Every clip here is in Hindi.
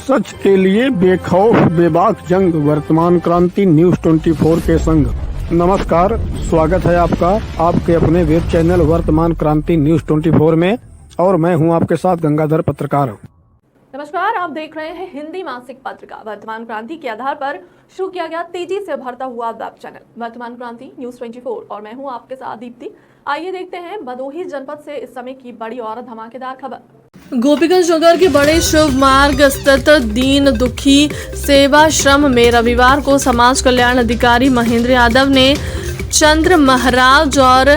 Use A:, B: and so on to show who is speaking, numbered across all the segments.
A: सच के लिए बेखौफ बेबाक जंग, वर्तमान क्रांति न्यूज 24 के संग। नमस्कार, स्वागत है आपका आपके अपने वेब चैनल वर्तमान क्रांति न्यूज 24 में, और मैं हूं आपके साथ गंगाधर पत्रकार।
B: नमस्कार, आप देख रहे हैं हिंदी मासिक पत्रिका वर्तमान क्रांति के आधार पर शुरू किया गया तेजी से बढ़ता हुआ वेब चैनल वर्तमान क्रांति न्यूज 24, और मैं हूं आपके साथ दीप्ति। आइए देखते हैं भदोही जनपद से इस समय की बड़ी और धमाकेदार खबर। गोपीगंज नगर के बड़े शुभ मार्ग स्थित दीन दुखी सेवाश्रम में रविवार को समाज कल्याण अधिकारी महेंद्र यादव ने चंद्र महाराज और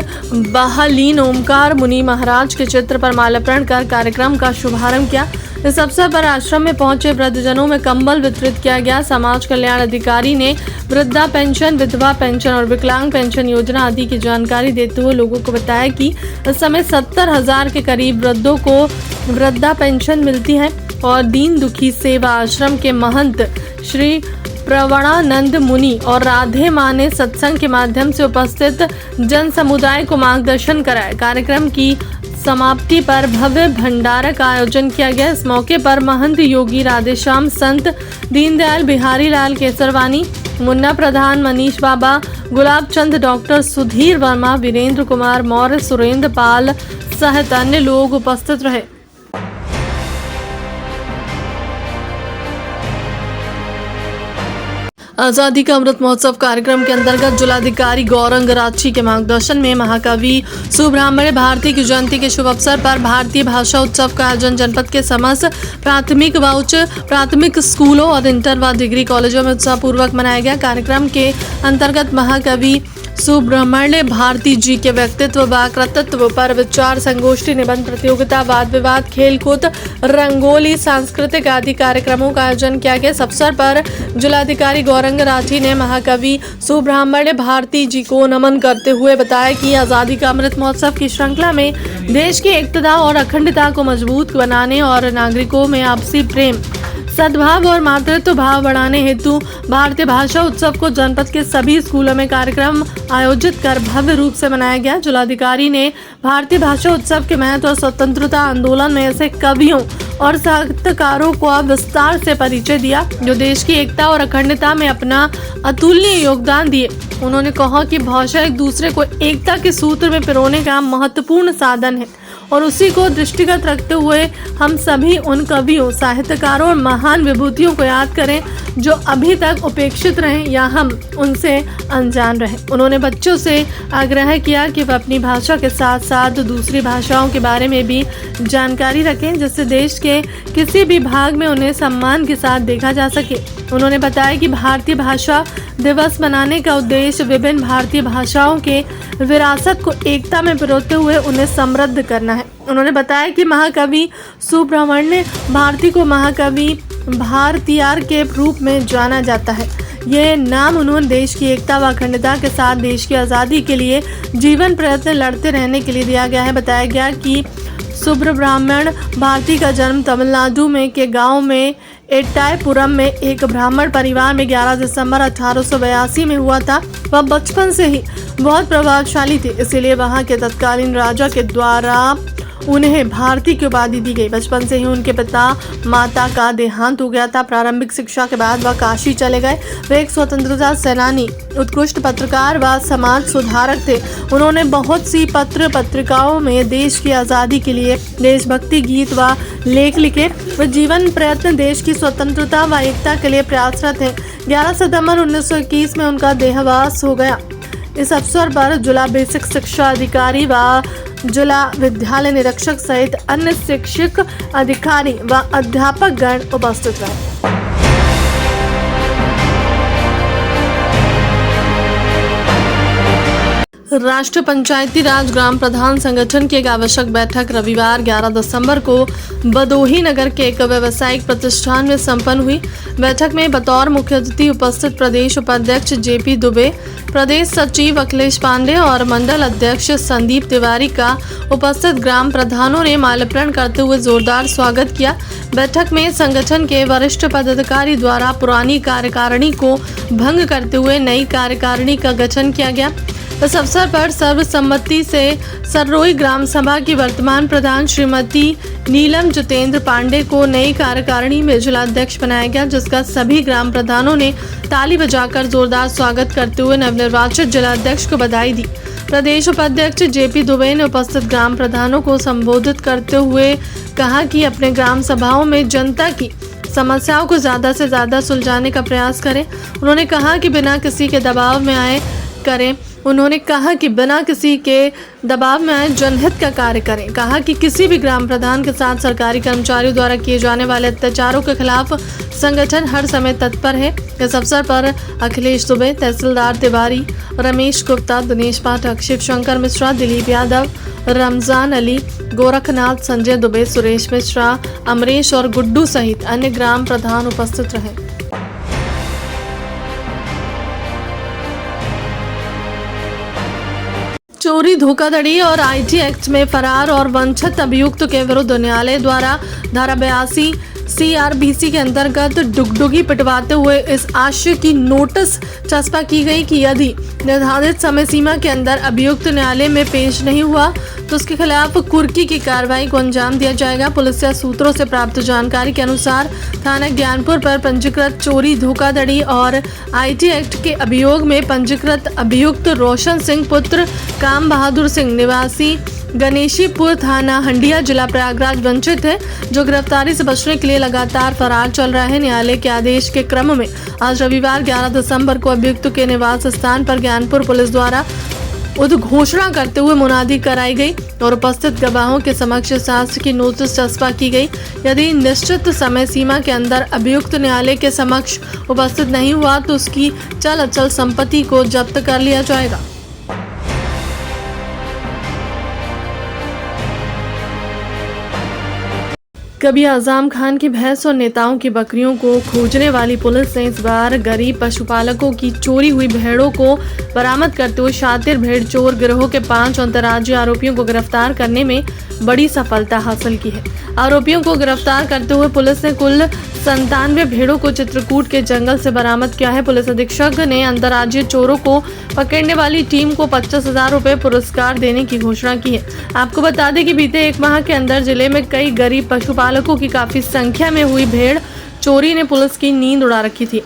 B: बहालीन ओमकार मुनि महाराज के चित्र पर माल्यार्पण कर कार्यक्रम का शुभारंभ किया। इस अवसर पर आश्रम में पहुंचे वृद्धजनों में कंबल वितरित किया गया। समाज कल्याण अधिकारी ने वृद्धा पेंशन, विधवा पेंशन और विकलांग पेंशन योजना आदि की जानकारी देते हुए लोगों को बताया कि इस समय 70,000 के करीब वृद्धों को वृद्धा पेंशन मिलती है और दीन दुखी सेवा आश्रम के महंत श्री प्रवणानंद मुनि और राधे माँ ने सत्संग के माध्यम से उपस्थित जन समुदाय को मार्गदर्शन कराया। कार्यक्रम की समाप्ति पर भव्य भंडारा का आयोजन किया गया। इस मौके पर महंत योगी राधेश्याम, संत दीनदयाल बिहारी लाल केसरवानी, मुन्ना प्रधान, मनीष बाबा, गुलाब चंद, डॉक्टर सुधीर वर्मा, वीरेंद्र कुमार मौर्य, सुरेंद्र पाल सहित अन्य लोग उपस्थित रहे। आजादी का अमृत महोत्सव कार्यक्रम के अंतर्गत जिलाधिकारी गौरंग राठी के मार्गदर्शन में महाकवि सुब्रह्मण्य भारती की जयंती के शुभ अवसर पर भारतीय भाषा उत्सव का आयोजन जनपद के समस्त प्राथमिक व उच्च प्राथमिक स्कूलों और इंटर व डिग्री कॉलेजों में उत्साहपूर्वक मनाया गया। कार्यक्रम के अंतर्गत महाकवि सुब्रह्मण्य भारती जी के व्यक्तित्व व कृतित्व पर विचार संगोष्ठी, निबंध प्रतियोगिता, वाद विवाद, खेलकूद, रंगोली, सांस्कृतिक आदि कार्यक्रमों का आयोजन किया गया। इस अवसर पर जिलाधिकारी गौरंग राठी ने महाकवि सुब्रह्मण्य भारती जी को नमन करते हुए बताया कि आजादी का अमृत महोत्सव की श्रृंखला में देश की एकता और अखंडता को मजबूत बनाने और नागरिकों में आपसी प्रेम, सद्भाव और मातृत्व भाव बढ़ाने हेतु भारतीय भाषा उत्सव को जनपद के सभी स्कूलों में कार्यक्रम आयोजित कर भव्य रूप से मनाया गया। जिलाधिकारी ने भारतीय भाषा उत्सव के महत्व और स्वतंत्रता आंदोलन में ऐसे कवियों और साहित्यकारों को विस्तार से परिचय दिया जो देश की एकता और अखंडता में अपना अतुलनीय योगदान दिए। उन्होंने कहा कि भाषा एक दूसरे को एकता के सूत्र में पिरोने का महत्वपूर्ण साधन है और उसी को दृष्टिगत रखते हुए हम सभी उन कवियों, साहित्यकारों और महान विभूतियों को याद करें जो अभी तक उपेक्षित रहे या हम उनसे अनजान रहे। उन्होंने बच्चों से आग्रह किया कि वे अपनी भाषा के साथ साथ दूसरी भाषाओं के बारे में भी जानकारी रखें, जिससे देश के किसी भी भाग में उन्हें सम्मान के साथ देखा जा सके। उन्होंने बताया कि भारतीय भाषा दिवस मनाने का उद्देश्य विभिन्न भारतीय भाषाओं के विरासत को एकता में पिरोते हुए उन्हें समृद्ध करना है। उन्होंने बताया कि महाकवि सुब्रह्मण्य भारती को महाकवि भारतीयार के रूप में जाना जाता है। ये नाम उन्होंने देश की एकता व अखंडता के साथ देश की आज़ादी के लिए जीवन प्रयत्न लड़ते रहने के लिए दिया गया है। बताया गया कि सुब्रह्मण्य भारती का जन्म तमिलनाडु में के गांव में एट्टायपुरम में एक ब्राह्मण परिवार में 11 दिसंबर 1882 में हुआ था। वह बचपन से ही बहुत प्रभावशाली थे, इसीलिए वहां के तत्कालीन राजा के द्वारा उन्हें भारती की उपाधि दी गई। बचपन से ही उनके पिता माता का देहांत हो गया था। प्रारंभिक शिक्षा के बाद वह काशी चले गए। वे एक स्वतंत्रता सेनानी, उत्कृष्ट पत्रकार व समाज सुधारक थे। उन्होंने बहुत सी पत्र पत्रिकाओं में देश की आज़ादी के लिए देशभक्ति गीत व लेख लिखे। वे जीवन प्रयत्न देश की स्वतंत्रता व एकता के लिए प्रयासरत हैं। 11 सितंबर 1921 में उनका देहावसान हो गया। इस अवसर पर जिला बेसिक शिक्षा अधिकारी व जिला विद्यालय निरीक्षक सहित अन्य शिक्षक, अधिकारी व अध्यापक गण उपस्थित रहे। राष्ट्रीय पंचायती राज ग्राम प्रधान संगठन की एक आवश्यक बैठक रविवार 11 दिसंबर को भदोही नगर के एक व्यावसायिक प्रतिष्ठान में संपन्न हुई। बैठक में बतौर मुख्य अतिथि उपस्थित प्रदेश उपाध्यक्ष जेपी दुबे, प्रदेश सचिव अखिलेश पांडे और मंडल अध्यक्ष संदीप तिवारी का उपस्थित ग्राम प्रधानों ने माल्यार्पण करते हुए जोरदार स्वागत किया। बैठक में संगठन के वरिष्ठ पदाधिकारी द्वारा पुरानी कार्यकारिणी को भंग करते हुए नई कार्यकारिणी का गठन किया गया। इस अवसर पर सर्वसम्मति से सररोई ग्राम सभा की वर्तमान प्रधान श्रीमती नीलम जितेंद्र पांडे को नई कार्यकारिणी में जिलाध्यक्ष बनाया गया, जिसका सभी ग्राम प्रधानों ने ताली बजाकर जोरदार स्वागत करते हुए नवनिर्वाचित जिलाध्यक्ष को बधाई दी। प्रदेश उपाध्यक्ष जेपी दुबे ने उपस्थित ग्राम प्रधानों को संबोधित करते हुए कहा कि अपने ग्राम सभाओं में जनता की समस्याओं को ज़्यादा से ज़्यादा सुलझाने का प्रयास करें। उन्होंने कहा कि बिना किसी के दबाव में आए जनहित का कार्य करें। कहा कि किसी भी ग्राम प्रधान के साथ सरकारी कर्मचारियों द्वारा किए जाने वाले अत्याचारों के खिलाफ संगठन हर समय तत्पर है। इस अवसर पर अखिलेश दुबे, तहसीलदार तिवारी, रमेश गुप्ता, दिनेश पाठक, शिव शंकर मिश्रा, दिलीप यादव, रमजान अली, गोरखनाथ, संजय दुबे, सुरेश मिश्रा, अमरीश और गुड्डू सहित अन्य ग्राम प्रधान उपस्थित रहे। चोरी, धोखाधड़ी और आईटी एक्ट में फरार और वंचित अभियुक्त के विरुद्ध न्यायालय द्वारा धारा 82 CRBC के अंतर्गत डुगडुगी पिटवाते हुए इस आशय की नोटिस चस्पा की गई कि यदि निर्धारित समय सीमा के अंदर अभियुक्त न्यायालय में पेश नहीं हुआ तो उसके खिलाफ कुर्की की कार्रवाई को अंजाम दिया जाएगा। पुलिस सूत्रों से प्राप्त जानकारी के अनुसार थाना ज्ञानपुर पर पंजीकृत चोरी, धोखाधड़ी और आईटी एक्ट के अभियोग में पंजीकृत अभियुक्त रोशन सिंह पुत्र काम बहादुर सिंह निवासी गणेशीपुर थाना हंडिया जिला प्रयागराज वंचित है, जो गिरफ्तारी से बचने के लिए लगातार फरार चल रहा है। न्यायालय के आदेश के क्रम में आज रविवार 11 दिसंबर को अभियुक्त के निवास स्थान पर ज्ञानपुर पुलिस द्वारा उद्घोषणा करते हुए मुनादी कराई गई और उपस्थित गवाहों के समक्ष शास्त्र की नोटिस चस्पा की गई। यदि निश्चित समय सीमा के अंदर अभियुक्त न्यायालय के समक्ष उपस्थित नहीं हुआ तो उसकी चल अचल संपत्ति को जब्त कर लिया जाएगा। कभी आजम खान की भैंस और नेताओं की बकरियों को खोजने वाली पुलिस ने इस बार गरीब पशुपालकों की चोरी हुई भेड़ों को बरामद करते हुए शातिर भेड़ चोर गिरोह के 5 अंतर्राज्यीय आरोपियों को गिरफ्तार करने में बड़ी सफलता हासिल की है। आरोपियों को गिरफ्तार करते हुए पुलिस ने कुल 97 भेड़ों को चित्रकूट के जंगल से बरामद किया है। पुलिस अधीक्षक ने अंतर्राज्यीय चोरों को पकड़ने वाली टीम को 25,000 रुपए पुरस्कार देने की घोषणा की है। आपको बता दें कि बीते एक माह के अंदर जिले में कई गरीब पशुपालकों की काफी संख्या में हुई भेड़ चोरी ने पुलिस की नींद उड़ा रखी थी।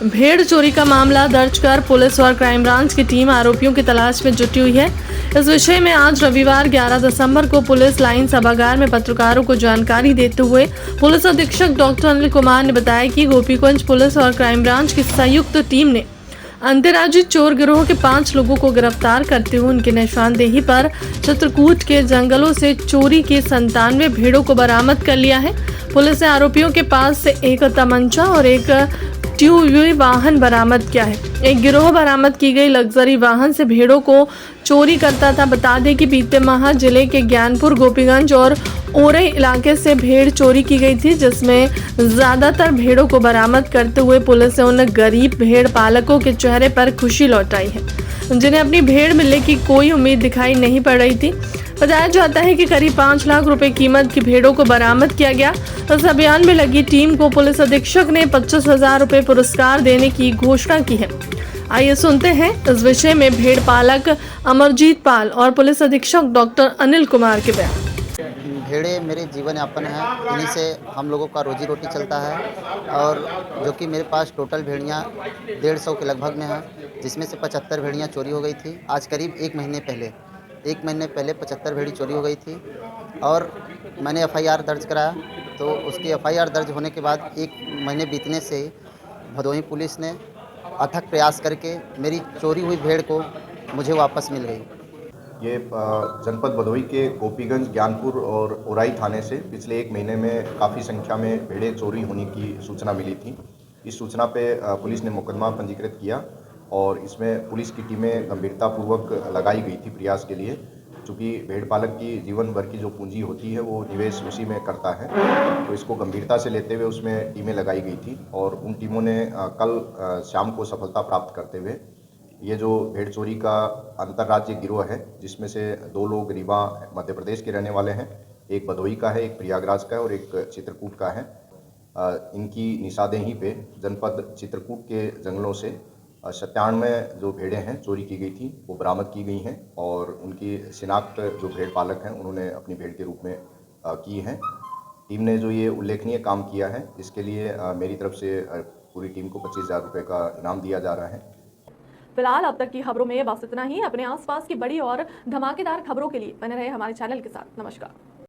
B: भेड़ चोरी का मामला दर्ज कर पुलिस और क्राइम ब्रांच की टीम आरोपियों की तलाश में जुटी हुई है। इस विषय में आज रविवार 11 दिसंबर को पुलिस लाइन सभागार में पत्रकारों को जानकारी देते हुए पुलिस अधीक्षक डॉक्टर अनिल कुमार ने बताया कि गोपीगंज पुलिस और क्राइम ब्रांच की संयुक्त टीम ने अंतर्राज्यीय चोर गिरोह के 5 लोगों को गिरफ्तार करते हुए उनकी निशानदेही पर चित्रकूट के जंगलों से चोरी की 97 भेड़ों को बरामद कर लिया है। पुलिस ने आरोपियों के पास से एक तमंचा और एक ट्यूवी वाहन बरामद किया है। एक गिरोह बरामद की गई लग्जरी वाहन से भेड़ों को चोरी करता था। बता दें कि बीते माह जिले के ज्ञानपुर, गोपीगंज और ओरई इलाके से भेड़ चोरी की गई थी, जिसमें ज्यादातर भेड़ों को बरामद करते हुए पुलिस ने उन गरीब भेड़ पालकों के चेहरे पर खुशी लौटाई है, जिन्हें अपनी भेड़ मिलने की कोई उम्मीद दिखाई नहीं पड़ रही थी। बताया जाता है कि करीब 5 लाख रुपए कीमत की भेड़ों को बरामद किया गया। इस अभियान में लगी टीम को पुलिस अधीक्षक ने 25,000 रुपए पुरस्कार देने की घोषणा की है। आइए सुनते हैं इस विषय में भेड़ पालक अमरजीत पाल और पुलिस अधीक्षक डॉक्टर अनिल कुमार के बयान।
C: भेड़े मेरे जीवन यापन है, इन्हीं से हम लोगों का रोजी रोटी चलता है और जो कि मेरे पास टोटल भेड़ियाँ 150 के लगभग में हैं, जिसमें से 75 भेड़ियाँ चोरी हो गई थी। आज करीब एक महीने पहले 75 भेड़ी चोरी हो गई थी और मैंने FIR दर्ज कराया। तो उसकी FIR दर्ज होने के बाद एक महीने बीतने से भदोही पुलिस ने अथक प्रयास करके मेरी चोरी हुई भेड़ को मुझे वापस मिल गई।
D: ये जनपद भदोही के गोपीगंज, ज्ञानपुर और ओराई थाने से पिछले एक महीने में काफ़ी संख्या में भेड़ें चोरी होने की सूचना मिली थी। इस सूचना पे पुलिस ने मुकदमा पंजीकृत किया और इसमें पुलिस की टीमें गंभीरतापूर्वक लगाई गई थी प्रयास के लिए, चूँकि भेड़ पालक की जीवन भर की जो पूंजी होती है वो निवेश उसी में करता है, तो इसको गंभीरता से लेते हुए उसमें टीमें लगाई गई थी और उन टीमों ने कल शाम को सफलता प्राप्त करते हुए ये जो भेड़ चोरी का अंतर्राज्यीय गिरोह है, जिसमें से 2 लोग रीवा मध्य प्रदेश के रहने वाले हैं, एक भदोही का है, एक प्रयागराज का है और एक चित्रकूट का है। इनकी निशानदेही पे जनपद चित्रकूट के जंगलों से 97 जो भेड़ें हैं चोरी की गई थी वो बरामद की गई हैं और उनकी शिनाख्त जो भेड़ पालक हैं उन्होंने अपनी भेड़ के रूप में की है। टीम ने जो ये उल्लेखनीय काम किया है इसके लिए मेरी तरफ से पूरी टीम को 25,000 रुपये का इनाम दिया जा रहा है।
E: फिलहाल अब तक की खबरों में बस इतना ही। अपने आसपास की बड़ी और धमाकेदार खबरों के लिए बने रहे हमारे चैनल के साथ। नमस्कार।